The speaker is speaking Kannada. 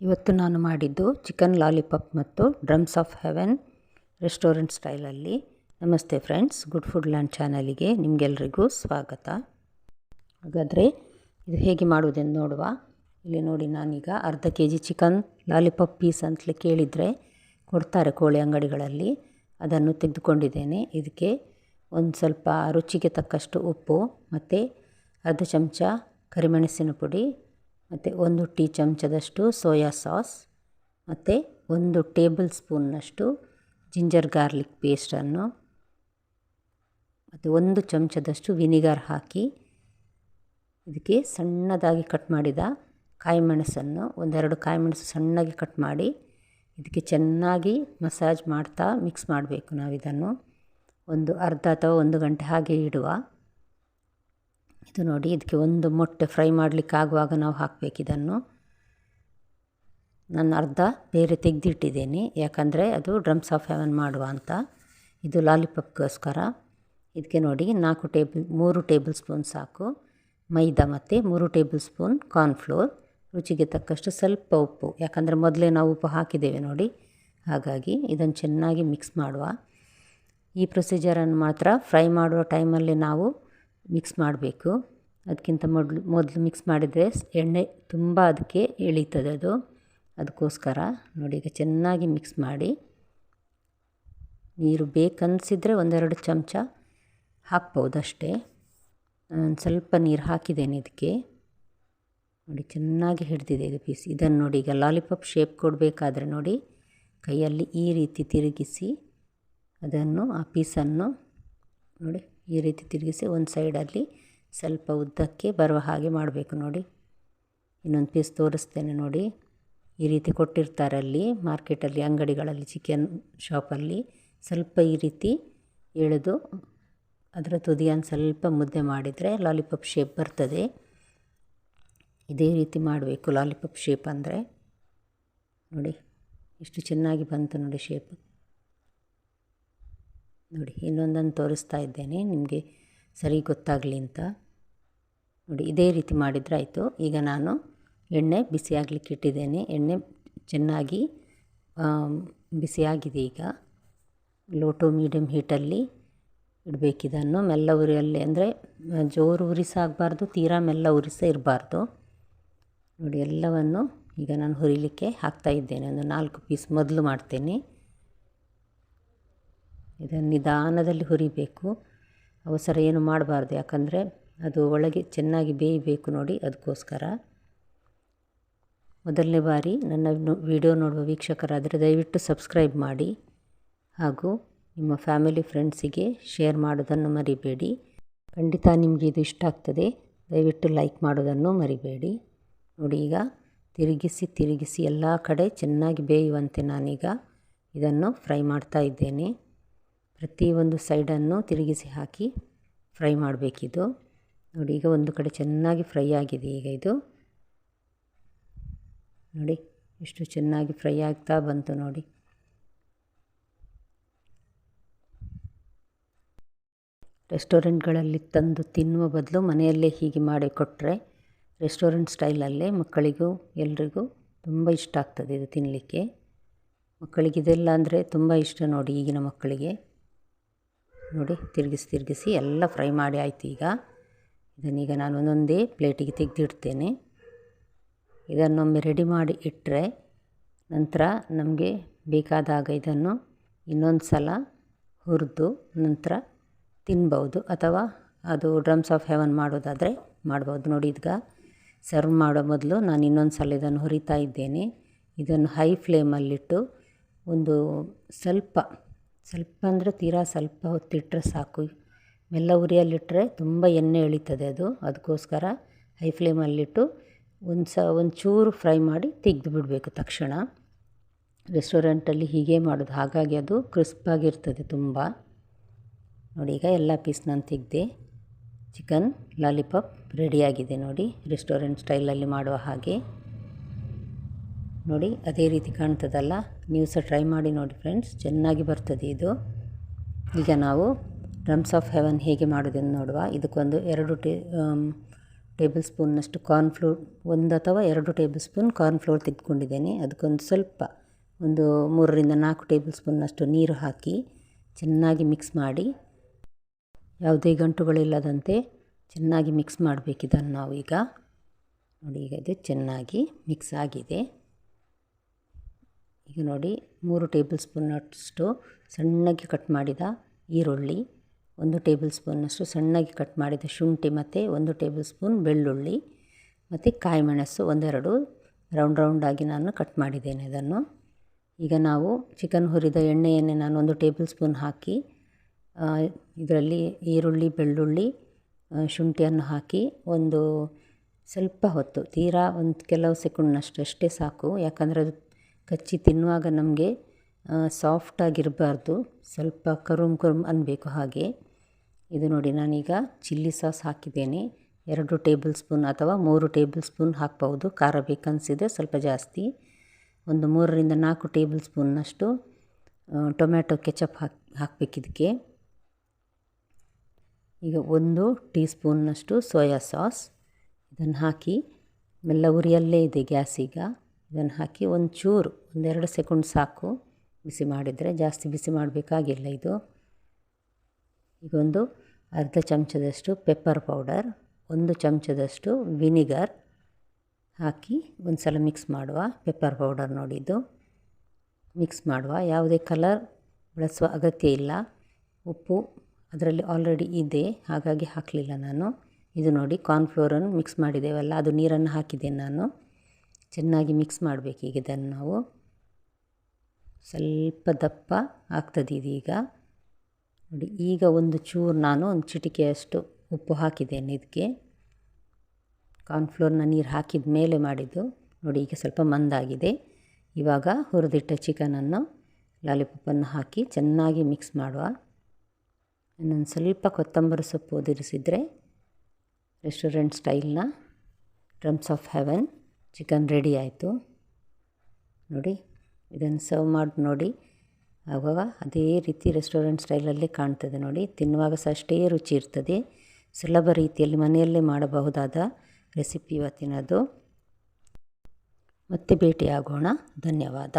ಇವತ್ತು ನಾನು ಮಾಡಿದ್ದು ಚಿಕನ್ ಲಾಲಿಪಾಪ್ ಮತ್ತು ಡ್ರಮ್ಸ್ ಆಫ್ ಹೆವೆನ್ ರೆಸ್ಟೋರೆಂಟ್ ಸ್ಟೈಲಲ್ಲಿ. ನಮಸ್ತೆ ಫ್ರೆಂಡ್ಸ್, ಗುಡ್ ಫುಡ್ ಲ್ಯಾಂಡ್ ಚಾನಲಿಗೆ ನಿಮಗೆಲ್ರಿಗೂ ಸ್ವಾಗತ. ಹಾಗಾದರೆ ಇದು ಹೇಗೆ ಮಾಡುವುದೆಂದು ನೋಡುವ. ಇಲ್ಲಿ ನೋಡಿ, ನಾನೀಗ ಅರ್ಧ kg ಚಿಕನ್ ಲಾಲಿಪಾಪ್ ಪೀಸ್ ಅಂತಲೇ ಕೇಳಿದರೆ ಕೊಡ್ತಾರೆ ಕೋಳಿ ಅಂಗಡಿಗಳಲ್ಲಿ, ಅದನ್ನು ತೆಗೆದುಕೊಂಡಿದ್ದೇನೆ. ಇದಕ್ಕೆ ಒಂದು ಸ್ವಲ್ಪ ರುಚಿಗೆ ತಕ್ಕಷ್ಟು ಉಪ್ಪು ಮತ್ತು ಅರ್ಧ ಚಮಚ ಕರಿಮೆಣಸಿನ ಪುಡಿ ಮತ್ತು 1 ಟೀ ಚಮಚದಷ್ಟು ಸೋಯಾ ಸಾಸ್ ಮತ್ತು 1 ಟೇಬಲ್ ಸ್ಪೂನ್ನಷ್ಟು ಜಿಂಜರ್ ಗಾರ್ಲಿಕ್ ಪೇಸ್ಟನ್ನು ಮತ್ತು 1 ಚಮಚದಷ್ಟು ವಿನಿಗರ್ ಹಾಕಿ ಇದಕ್ಕೆ ಸಣ್ಣದಾಗಿ ಕಟ್ ಮಾಡಿದ ಕಾಯಿಮೆಣಸನ್ನು, 1-2 ಕಾಯಿಮೆಣಸು ಸಣ್ಣಗೆ ಕಟ್ ಮಾಡಿ ಇದಕ್ಕೆ ಚೆನ್ನಾಗಿ ಮಸಾಜ್ ಮಾಡ್ತಾ ಮಿಕ್ಸ್ ಮಾಡಬೇಕು. ನಾವಿದನ್ನು ಒಂದು ಅರ್ಧ ಅಥವಾ 1 ಗಂಟೆ ಹಾಗೆ ಇಡುವ. ಇದು ನೋಡಿ, ಇದಕ್ಕೆ 1 ಮೊಟ್ಟೆ ಫ್ರೈ ಮಾಡಲಿಕ್ಕೆ ಆಗುವಾಗ ನಾವು ಹಾಕಬೇಕಿದನ್ನು. ನಾನು ಅರ್ಧ ಬೇರೆ ತೆಗೆದಿಟ್ಟಿದ್ದೇನೆ, ಯಾಕಂದರೆ ಅದು ಡ್ರಮ್ಸ್ ಆಫ್ ಹೆವೆನ್ ಮಾಡುವ ಅಂತ. ಇದು ಲಾಲಿಪಾಪ್ಗೋಸ್ಕರ. ಇದಕ್ಕೆ ನೋಡಿ 3 ಟೇಬಲ್ ಸ್ಪೂನ್ ಸಾಕು ಮೈದಾ ಮತ್ತು 3 ಟೇಬಲ್ ಸ್ಪೂನ್ ಕಾರ್ನ್ಫ್ಲೋರ್, ರುಚಿಗೆ ತಕ್ಕಷ್ಟು ಸ್ವಲ್ಪ ಉಪ್ಪು, ಯಾಕಂದರೆ ಮೊದಲೇ ನಾವು ಉಪ್ಪು ಹಾಕಿದ್ದೇವೆ ನೋಡಿ, ಹಾಗಾಗಿ ಇದನ್ನು ಚೆನ್ನಾಗಿ ಮಿಕ್ಸ್ ಮಾಡುವ. ಈ ಪ್ರೊಸೀಜರನ್ನು ಮಾತ್ರ ಫ್ರೈ ಮಾಡುವ ಟೈಮಲ್ಲಿ ನಾವು ಮಿಕ್ಸ್ ಮಾಡಬೇಕು. ಅದಕ್ಕಿಂತ ಮೊದಲು ಮಿಕ್ಸ್ ಮಾಡಿದರೆ ಎಣ್ಣೆ ತುಂಬ ಅದಕ್ಕೆ ಎಳೀತದೆ ಅದಕ್ಕೋಸ್ಕರ ನೋಡಿ. ಈಗ ಚೆನ್ನಾಗಿ ಮಿಕ್ಸ್ ಮಾಡಿ, ನೀರು ಬೇಕನ್ನಿಸಿದರೆ 1-2 ಚಮಚ ಹಾಕ್ಬೋದಷ್ಟೇ. ನಾನು ಸ್ವಲ್ಪ ನೀರು ಹಾಕಿದ್ದೇನೆ ಇದಕ್ಕೆ. ನೋಡಿ, ಚೆನ್ನಾಗಿ ಹಿಡಿದಿದೆ ಇದು ಪೀಸ್. ಇದನ್ನು ನೋಡಿ, ಈಗ ಲಾಲಿಪಾಪ್ ಶೇಪ್ ಕೊಡಬೇಕಾದ್ರೆ ನೋಡಿ, ಕೈಯಲ್ಲಿ ಈ ರೀತಿ ತಿರುಗಿಸಿ ಅದನ್ನು, ಆ ಪೀಸನ್ನು ನೋಡಿ ಈ ರೀತಿ ತಿರುಗಿಸಿ ಒಂದು ಸೈಡಲ್ಲಿ ಸ್ವಲ್ಪ ಉದ್ದಕ್ಕೆ ಬರುವ ಹಾಗೆ ಮಾಡಬೇಕು ನೋಡಿ. ಇನ್ನೊಂದು ಪೀಸ್ ತೋರಿಸ್ತೇನೆ ನೋಡಿ. ಈ ರೀತಿ ಕೊಟ್ಟಿರ್ತಾರೆ ಅಲ್ಲಿ ಮಾರ್ಕೆಟಲ್ಲಿ, ಅಂಗಡಿಗಳಲ್ಲಿ, ಚಿಕನ್ ಶಾಪಲ್ಲಿ. ಸ್ವಲ್ಪ ಈ ರೀತಿ ಎಳೆದು ಅದರ ತುದಿಯನ್ನು ಸ್ವಲ್ಪ ಮುದ್ದೆ ಮಾಡಿದರೆ ಲಾಲಿಪಾಪ್ ಶೇಪ್ ಬರ್ತದೆ. ಇದೇ ರೀತಿ ಮಾಡಬೇಕು ಲಾಲಿಪಾಪ್ ಶೇಪ್ ಅಂದರೆ. ನೋಡಿ ಎಷ್ಟು ಚೆನ್ನಾಗಿ ಬಂತು ನೋಡಿ ಶೇಪ್. ನೋಡಿ, ಇನ್ನೊಂದನ್ನು ತೋರಿಸ್ತಾ ಇದ್ದೇನೆ ನಿಮಗೆ ಸರಿ ಗೊತ್ತಾಗಲಿ ಅಂತ. ನೋಡಿ, ಇದೇ ರೀತಿ ಮಾಡಿದರೆ ಆಯಿತು. ಈಗ ನಾನು ಎಣ್ಣೆ ಬಿಸಿಯಾಗಲಿಕ್ಕೆ ಇಟ್ಟಿದ್ದೇನೆ. ಎಣ್ಣೆ ಚೆನ್ನಾಗಿ ಬಿಸಿಯಾಗಿದೆ. ಈಗ ಲೋ ಟು ಮೀಡಿಯಮ್ ಹೀಟಲ್ಲಿ ಇಡಬೇಕಿದನ್ನು. ಮೆಲ್ಲ ಉರಿಯಲ್ಲಿ, ಅಂದರೆ ಜೋರು ಉರಿಸಾಗಬಾರ್ದು, ತೀರಾ ಮೆಲ್ಲ ಉರಿಸ ಇರಬಾರ್ದು. ನೋಡಿ, ಎಲ್ಲವನ್ನು ಈಗ ನಾನು ಹುರಿಲಿಕ್ಕೆ ಹಾಕ್ತಾಯಿದ್ದೇನೆ. ಒಂದು 4 ಪೀಸ್ ಮೊದಲು ಮಾಡ್ತೇನೆ. ಇದನ್ನು ನಿಧಾನದಲ್ಲಿ ಹುರಿಬೇಕು, ಅವಸರ ಏನು ಮಾಡಬಾರ್ದು, ಯಾಕಂದರೆ ಅದು ಒಳಗೆ ಚೆನ್ನಾಗಿ ಬೇಯಬೇಕು ನೋಡಿ, ಅದಕ್ಕೋಸ್ಕರ. ಮೊದಲನೇ ಬಾರಿ ನನ್ನ ವಿಡಿಯೋ ನೋಡುವ ವೀಕ್ಷಕರಾದರೆ ದಯವಿಟ್ಟು ಸಬ್ಸ್ಕ್ರೈಬ್ ಮಾಡಿ, ಹಾಗೂ ನಿಮ್ಮ ಫ್ಯಾಮಿಲಿ ಫ್ರೆಂಡ್ಸಿಗೆ ಶೇರ್ ಮಾಡೋದನ್ನು ಮರಿಬೇಡಿ. ಖಂಡಿತ ನಿಮಗೆ ಇದು ಇಷ್ಟ ಆಗ್ತದೆ. ದಯವಿಟ್ಟು ಲೈಕ್ ಮಾಡೋದನ್ನು ಮರಿಬೇಡಿ. ನೋಡಿ, ಈಗ ತಿರುಗಿಸಿ ಎಲ್ಲ ಕಡೆ ಚೆನ್ನಾಗಿ ಬೇಯುವಂತೆ ನಾನೀಗ ಇದನ್ನು ಫ್ರೈ ಮಾಡ್ತಾ ಇದ್ದೇನೆ. ಪ್ರತಿಯೊಂದು ಸೈಡನ್ನು ತಿರುಗಿಸಿ ಹಾಕಿ ಫ್ರೈ ಮಾಡಬೇಕಿದು. ನೋಡಿ, ಈಗ ಒಂದು ಕಡೆ ಚೆನ್ನಾಗಿ ಫ್ರೈ ಆಗಿದೆ. ಈಗ ಇದು ನೋಡಿ ಎಷ್ಟು ಚೆನ್ನಾಗಿ ಫ್ರೈ ಆಗ್ತಾ ಬಂತು ನೋಡಿ. ರೆಸ್ಟೋರೆಂಟ್ಗಳಲ್ಲಿ ತಂದು ತಿನ್ನುವ ಬದಲು ಮನೆಯಲ್ಲೇ ಹೀಗೆ ಮಾಡಿ ಕೊಟ್ಟರೆ ರೆಸ್ಟೋರೆಂಟ್ ಸ್ಟೈಲಲ್ಲೇ ಮಕ್ಕಳಿಗೂ ಎಲ್ರಿಗೂ ತುಂಬ ಇಷ್ಟ ಆಗ್ತದೆ ಇದು ತಿನ್ನಲಿಕ್ಕೆ. ಮಕ್ಕಳಿಗಿದೆಲ್ಲ ಅಂದರೆ ತುಂಬ ಇಷ್ಟ ನೋಡಿ, ಈಗಿನ ಮಕ್ಕಳಿಗೆ. ನೋಡಿ, ತಿರುಗಿಸಿ ಎಲ್ಲ ಫ್ರೈ ಮಾಡಿ ಆಯಿತು. ಈಗ ಇದನ್ನೀಗ ನಾನು ಒಂದೊಂದೇ ಪ್ಲೇಟಿಗೆ ತೆಗೆದಿಡ್ತೇನೆ. ಇದನ್ನೊಮ್ಮೆ ರೆಡಿ ಮಾಡಿ ಇಟ್ಟರೆ ನಂತರ ನಮಗೆ ಬೇಕಾದಾಗ ಇದನ್ನು ಇನ್ನೊಂದು ಸಲ ಹುರಿದು ನಂತರ ತಿನ್ಬೋದು, ಅಥವಾ ಅದು ಡ್ರಮ್ಸ್ ಆಫ್ ಹೆವೆನ್ ಮಾಡೋದಾದರೆ ಮಾಡ್ಬೋದು. ನೋಡಿ, ಈಗ ಸರ್ವ್ ಮಾಡೋ ಮೊದಲು ನಾನು ಇನ್ನೊಂದು ಸಲ ಇದನ್ನು ಹುರಿತಾ ಇದ್ದೇನೆ. ಇದನ್ನು ಹೈ ಫ್ಲೇಮಲ್ಲಿಟ್ಟು ಒಂದು ಸ್ವಲ್ಪ ಅಂದರೆ ತೀರಾ ಸ್ವಲ್ಪ ಹೊತ್ತಿಟ್ಟರೆ ಸಾಕು. ಮೆಲ್ಲ ಉರಿಯಲ್ಲಿಟ್ಟರೆ ತುಂಬ ಎಣ್ಣೆ ಎಳೀತದೆ ಅದಕ್ಕೋಸ್ಕರ ಹೈ ಫ್ಲೇಮಲ್ಲಿಟ್ಟು ಒಂಚೂರು ಫ್ರೈ ಮಾಡಿ ತೆಗೆದು ಬಿಡಬೇಕು ತಕ್ಷಣ. ರೆಸ್ಟೋರೆಂಟಲ್ಲಿ ಹೀಗೆ ಮಾಡೋದು, ಹಾಗಾಗಿ ಅದು ಕ್ರಿಸ್ಪಾಗಿರ್ತದೆ ತುಂಬ. ನೋಡಿ, ಈಗ ಎಲ್ಲ ಪೀಸ್ ನಾನು ತೆಗೆದೆ. ಚಿಕನ್ ಲಾಲಿಪಾಪ್ ರೆಡಿಯಾಗಿದೆ ನೋಡಿ, ರೆಸ್ಟೋರೆಂಟ್ ಸ್ಟೈಲಲ್ಲಿ ಮಾಡುವ ಹಾಗೆ. ನೋಡಿ, ಅದೇ ರೀತಿ ಕಾಣ್ತದಲ್ಲ. ನೀವು ಸಹ ಟ್ರೈ ಮಾಡಿ ನೋಡಿ ಫ್ರೆಂಡ್ಸ್, ಚೆನ್ನಾಗಿ ಬರ್ತದೆ ಇದು. ಈಗ ನಾವು ಡ್ರಮ್ಸ್ ಆಫ್ ಹೆವೆನ್ ಹೇಗೆ ಮಾಡೋದನ್ನು ನೋಡುವ. ಇದಕ್ಕೊಂದು 2 ಟೇಬಲ್ ಸ್ಪೂನ್ನಷ್ಟು ಕಾರ್ನ್ಫ್ಲೋರ್, 1 ಅಥವಾ 2 ಟೇಬಲ್ ಸ್ಪೂನ್ ಕಾರ್ನ್ಫ್ಲೋರ್ ತೆಗೆದುಕೊಂಡಿದ್ದೇನೆ. ಅದಕ್ಕೊಂದು ಸ್ವಲ್ಪ ಒಂದು 3 ರಿಂದ 4 ಟೇಬಲ್ ಸ್ಪೂನ್ನಷ್ಟು ನೀರು ಹಾಕಿ ಚೆನ್ನಾಗಿ ಮಿಕ್ಸ್ ಮಾಡಿ, ಯಾವುದೇ ಗಂಟುಗಳಿಲ್ಲದಂತೆ ಚೆನ್ನಾಗಿ ಮಿಕ್ಸ್ ಮಾಡಬೇಕು ಇದನ್ನು ನಾವು ಈಗ. ನೋಡಿ, ಈಗ ಇದು ಚೆನ್ನಾಗಿ ಮಿಕ್ಸ್ ಆಗಿದೆ. ಈಗ ನೋಡಿ, 3 ಟೇಬಲ್ ಸ್ಪೂನ್ನಷ್ಟು ಸಣ್ಣಗೆ ಕಟ್ ಮಾಡಿದ ಈರುಳ್ಳಿ, 1 ಟೇಬಲ್ ಸ್ಪೂನ್ನಷ್ಟು ಸಣ್ಣಗೆ ಕಟ್ ಮಾಡಿದ ಶುಂಠಿ ಮತ್ತು 1 ಟೇಬಲ್ ಸ್ಪೂನ್ ಬೆಳ್ಳುಳ್ಳಿ ಮತ್ತು ಕಾಯಿ ಮೆಣಸು ಒಂದೆರಡು ರೌಂಡಾಗಿ ನಾನು ಕಟ್ ಮಾಡಿದ್ದೇನೆ ಅದನ್ನು. ಈಗ ನಾವು ಚಿಕನ್ ಹುರಿದ ಎಣ್ಣೆಯನ್ನೇ ನಾನು 1 ಟೇಬಲ್ ಸ್ಪೂನ್ ಹಾಕಿ ಇದರಲ್ಲಿ ಈರುಳ್ಳಿ, ಬೆಳ್ಳುಳ್ಳಿ, ಶುಂಠಿಯನ್ನು ಹಾಕಿ ಒಂದು ಸ್ವಲ್ಪ ಹೊತ್ತು, ತೀರಾ ಒಂದು ಕೆಲವು ಸೆಕೆಂಡ್ನಷ್ಟೇ ಸಾಕು. ಯಾಕಂದರೆ ಅದು ಕಚ್ಚಿ ತಿನ್ನುವಾಗ ನಮಗೆ ಸಾಫ್ಟಾಗಿರಬಾರ್ದು, ಸ್ವಲ್ಪ ಕರುಮ್ ಅನ್ನಬೇಕು ಹಾಗೆ. ಇದು ನೋಡಿ, ನಾನೀಗ ಚಿಲ್ಲಿ ಸಾಸ್ ಹಾಕಿದ್ದೇನೆ. 2 ಟೇಬಲ್ ಸ್ಪೂನ್ ಅಥವಾ 3 ಟೇಬಲ್ ಸ್ಪೂನ್ ಹಾಕ್ಬೋದು, ಖಾರ ಬೇಕನ್ನಿಸಿದರೆ ಸ್ವಲ್ಪ ಜಾಸ್ತಿ. ಒಂದು 3 ರಿಂದ 4 ಟೇಬಲ್ ಸ್ಪೂನ್ನಷ್ಟು ಟೊಮ್ಯಾಟೊ ಕೆಚಪ್ ಹಾಕಬೇಕಿದ್ದಕ್ಕೆ. ಈಗ 1 ಟೀ ಸ್ಪೂನ್ನಷ್ಟು ಸೋಯಾ ಸಾಸ್, ಇದನ್ನು ಹಾಕಿ ಮೆಲ್ಲ ಉರಿಯಲ್ಲೇ ಇದೆ ಗ್ಯಾಸ್. ಈಗ ಇದನ್ನು ಹಾಕಿ ಒಂಚೂರು 1-2 ಸೆಕೆಂಡ್ ಸಾಕು ಬಿಸಿ ಮಾಡಿದರೆ, ಜಾಸ್ತಿ ಬಿಸಿ ಮಾಡಬೇಕಾಗಿಲ್ಲ ಇದು. ಈಗ ಒಂದು ಅರ್ಧ ಚಮಚದಷ್ಟು ಪೆಪ್ಪರ್ ಪೌಡರ್, 1 ಚಮಚದಷ್ಟು ವಿನಿಗರ್ ಹಾಕಿ ಒಂದು ಸಲ ಮಿಕ್ಸ್ ಮಾಡುವ. ಪೆಪ್ಪರ್ ಪೌಡರ್ ನೋಡಿ, ಇದು ಮಿಕ್ಸ್ ಮಾಡುವ. ಯಾವುದೇ ಕಲರ್ ಬಳಸುವ ಅಗತ್ಯ ಇಲ್ಲ. ಉಪ್ಪು ಅದರಲ್ಲಿ ಆಲ್ರೆಡಿ ಇದೆ, ಹಾಗಾಗಿ ಹಾಕಲಿಲ್ಲ ನಾನು. ಇದು ನೋಡಿ, ಕಾರ್ನ್ಫ್ಲೋರನ್ನು ಮಿಕ್ಸ್ ಮಾಡಿದ್ದೇವಲ್ಲ, ಅದು ನೀರನ್ನು ಹಾಕಿದ್ದೇನೆ ನಾನು. ಚೆನ್ನಾಗಿ ಮಿಕ್ಸ್ ಮಾಡಬೇಕು. ಈಗ ಇದನ್ನು ನಾವು ಸ್ವಲ್ಪ ದಪ್ಪ ಆಗ್ತದೆ ಇದೀಗ ನೋಡಿ. ಈಗ ಒಂದು ಚೂರು ನಾನು ಒಂದು ಚಿಟಿಕೆಯಷ್ಟು ಉಪ್ಪು ಹಾಕಿದ್ದೇನೆ ಇದಕ್ಕೆ. ಕಾರ್ನ್ಫ್ಲೋರ್ನ ನೀರು ಹಾಕಿದ ಮೇಲೆ ಮಾಡಿದ್ದು ನೋಡಿ. ಈಗ ಸ್ವಲ್ಪ ಮಂದಾಗಿದೆ. ಇವಾಗ ಹುರಿದಿಟ್ಟ ಚಿಕನನ್ನು, ಲಾಲಿಪಾಪನ್ನು ಹಾಕಿ ಚೆನ್ನಾಗಿ ಮಿಕ್ಸ್ ಮಾಡುವ. ಇನ್ನೊಂದು ಸ್ವಲ್ಪ ಕೊತ್ತಂಬರಿ ಸೊಪ್ಪು ಉದುರಿಸಿದರೆ ರೆಸ್ಟೋರೆಂಟ್ ಸ್ಟೈಲ್ನ drums of heaven chicken ready ಆಯಿತು ನೋಡಿ. ಇದನ್ನು ಸರ್ವ್ ಮಾಡಿ ನೋಡಿ. ಆವಾಗ ಅದೇ ರೀತಿ ರೆಸ್ಟೋರೆಂಟ್ ಸ್ಟೈಲಲ್ಲೇ ಕಾಣ್ತದೆ ನೋಡಿ. ತಿನ್ನುವಾಗ ಸಹ ಅಷ್ಟೇ ರುಚಿ ಇರ್ತದೆ. ಸುಲಭ ರೀತಿಯಲ್ಲಿ ಮನೆಯಲ್ಲೇ ಮಾಡಬಹುದಾದ ರೆಸಿಪಿ ಇವತ್ತಿನದು. ಮತ್ತೆ ಭೇಟಿಯಾಗೋಣ. ಧನ್ಯವಾದ.